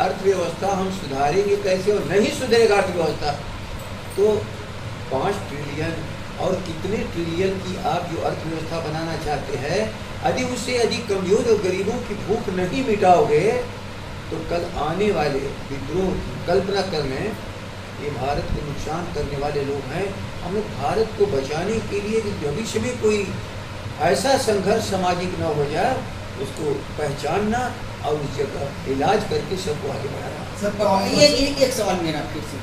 अर्थव्यवस्था हम सुधारेंगे कैसे, और नहीं सुधरेगा अर्थव्यवस्था तो 5 ट्रिलियन और कितने ट्रिलियन की आप जो अर्थव्यवस्था बनाना चाहते हैं, यदि उससे अधिक कमजोर और गरीबों की भूख नहीं मिटाओगे तो कल आने वाले विद्रोह की कल्पना कर लें। ये भारत को नुकसान करने वाले लोग हैं। हम लोग भारत को बचाने के लिए भविष्य में कोई ऐसा संघर्ष सामाजिक न हो जाए, उसको पहचानना और उस जगह इलाज करके सबको आगे बढ़ाना। सर ये एक सवाल मेरा फिर से,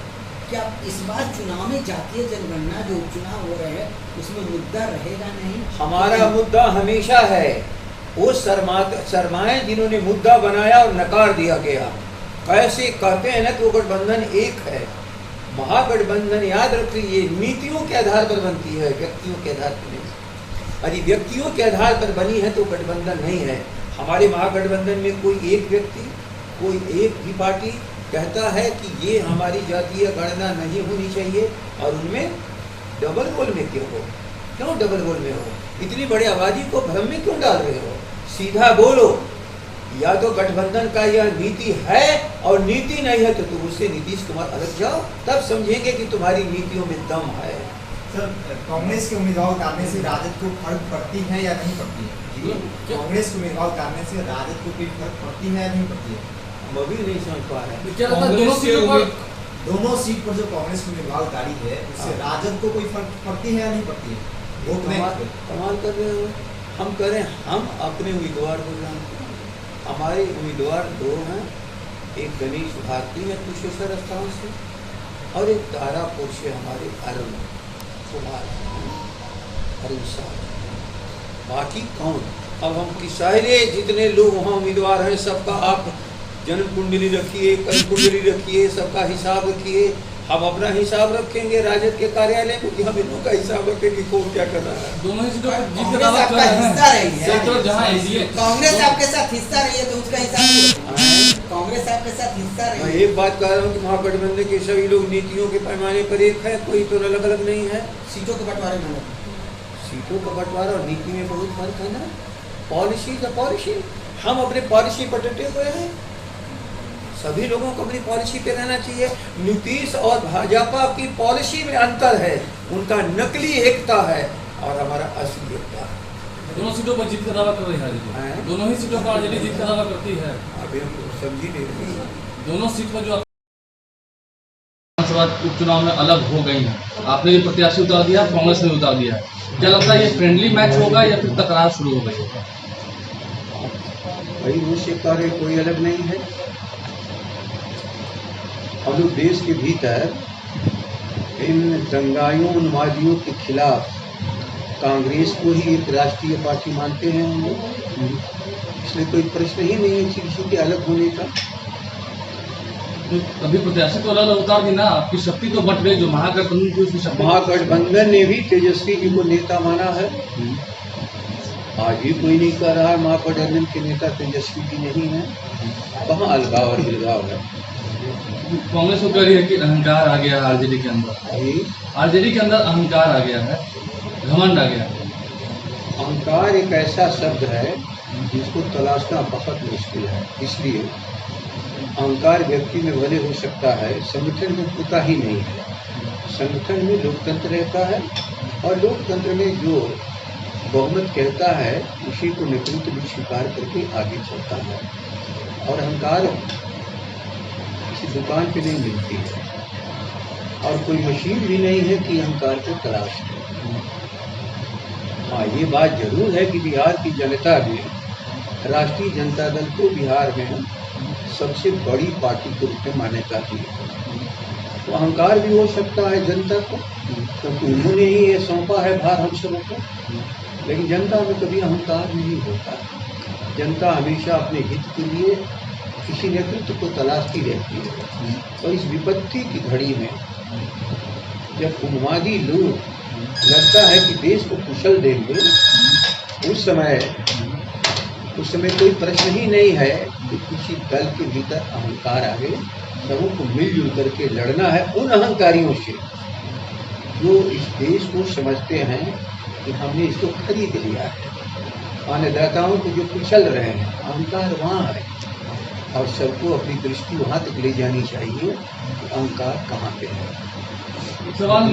क्या इस बार चुनाव में जातीय जनगणना जो उपचुनाव हो रहे हैं उसमें मुद्दा रहेगा नहीं? हमारा मुद्दा हमेशा है। वो सरमाए जिन्होंने मुद्दा बनाया और नकार दिया गया। कैसे कहते हैं ना कि वो गठबंधन एक है, महागठबंधन याद रखिए नीतियों के आधार पर बनती है, व्यक्तियों के आधार पर नहीं। यदि व्यक्तियों के आधार पर बनी है तो गठबंधन नहीं है। हमारे महागठबंधन में कोई एक व्यक्ति, कोई एक भी पार्टी कहता है कि ये हमारी जातीय गणना नहीं होनी चाहिए, और उनमें डबल रोल में क्यों हो? क्यों डबल रोल में हो? इतनी बड़ी आबादी को भ्रम में क्यों डाल रहे हो? सीधा बोलो, या तो गठबंधन का यह नीति है और नीति नहीं है तो तुम उससे नीतीश कुमार अलग जाओ, तब समझेंगे कि तुम्हारी नीतियों में दम है। सर, कांग्रेस के उम्मीदवार उतारने से राजद को फर्क पड़ती है या नहीं पड़ती है? कांग्रेस के उम्मीदवार उतारने से राजद को कोई फर्क पड़ती है या नहीं पड़ती है? हम अभी नहीं समझ पा रहे हैं। दोनों सीट पर जो कांग्रेस की उम्मीदवार उतारी है उससे राजद को कोई फर्क पड़ती है या नहीं पड़ती है? कमाल कर रहे हो। हम कह रहे हैं हम अपने उम्मीदवार को जानते हैं। हमारे उम्मीदवार 2 हैं, एक गणेश भारती है कुशेश्वर स्थान से, और एक तारापुर से हमारे अरुण कुमार बाकी कौन? अब हम की सारे जितने लोग वहाँ उम्मीदवार हैं सबका आप जन्म कुंडली रखिए, कर्म कुंडली रखिए, सबका हिसाब रखिए। हम अपना हिसाब रखेंगे राजद के कार्यालय में कि हम इनों का हिसाब रखें कि कौन क्या कर रहा है। दोनों ही सीटों पर जीत का दावा कर रहे हैं। जहां एनडीए कांग्रेस आपके साथ हिस्सा रही है तो उसका हिसाब कांग्रेस आपके साथ हिस्सा रही है। मैं एक बात कह रहा हूँ कि महागठबंधन के सभी लोग नीतियों के पैमाने पर एक है, कोई तो अलग अलग नहीं है। सीटों के बंटवारे में सीटों का बंटवारा और नीति में बहुत फर्क है ना। पॉलिसी का पॉलिसी, हम अपने पॉलिसी पर डटे हुए हैं। सभी लोगों को अपनी पॉलिसी पे रहना चाहिए। नीतीश और भाजपा की पॉलिसी में अंतर है, उनका नकली एकता है और हमारा असली एकता है। दोनों सीटों पर जीत का दावा कर रही है, दोनों ही सीटों पर आरजेडी जीत का दावा करती है। अभी हम समझी नहीं रही। दोनों सीट पर जो विधानसभा उपचुनाव में अलग हो गई है, आपने भी प्रत्याशी उतार दिया, कांग्रेस ने उतार दिया है, क्या लगता है ये फ्रेंडली मैच होगा या फिर तकरार शुरू हो गई? भाई वो शिकार कोई अलग नहीं है। हम लोग देश के भीतर इन दंगाइयों उन्मादियों के खिलाफ कांग्रेस को ही एक राष्ट्रीय पार्टी मानते हैं हम लोग, इसलिए कोई प्रश्न ही नहीं है किसी के अलग होने का। अभी प्रत्याशी तो अलग उतार दी ना, आपकी शक्ति तो बट गई, जो महागठबंधन की उसकी शक्ति। महागठबंधन ने भी तेजस्वी जी को नेता माना है। आज भी कोई नहीं कह रहा है महागठबंधन के नेता तेजस्वी जी नहीं है। कहाँ अलगाव और गिलगाव है? कांग्रेस को कह रही है कि अहंकार आ गया आरजेडी के अंदर, आरजेडी के अंदर अहंकार आ गया है, घमंड आ गया। अहंकार एक ऐसा शब्द है जिसको तलाशना बहुत मुश्किल है। इसलिए अहंकार व्यक्ति में भले हो सकता है, संगठन में होता ही नहीं है। संगठन में लोकतंत्र रहता है और लोकतंत्र में जो बहुमत कहता है उसी को नेतृत्व भी स्वीकार करके आगे चलता है। और अहंकार किसी दुकान पे नहीं मिलती है और कोई मशीन भी नहीं है कि अहंकार को तलाश करे। हाँ, ये बात जरूर है कि बिहार की जनता ने राष्ट्रीय जनता दल को बिहार में सबसे बड़ी पार्टी के रूप में मान्यता दी है। तो अहंकार भी हो सकता है जनता को, क्योंकि उन्होंने ही ये सौंपा है भार हम सबों को। लेकिन जनता में कभी अहंकार नहीं होता। जनता हमेशा अपने हित के लिए किसी नेतृत्व को तलाशती रहती है। और इस विपत्ति की घड़ी में जब उन्मादी लोग लगता है कि देश को कुशल देंगे, उस समय कोई प्रश्न ही नहीं है कि किसी दल के भीतर अहंकार आ गए। सबों को मिलजुल करके लड़ना है उन अहंकारियों से जो इस देश को समझते हैं कि हमने इसको खरीद लिया है। अन्नदाताओं को जो कुचल रहे हैं, अहंकार वहाँ है। और सबको अपनी दृष्टि वहाँ तक ले जानी चाहिए कि अहंकार कहाँ पे है। सवाल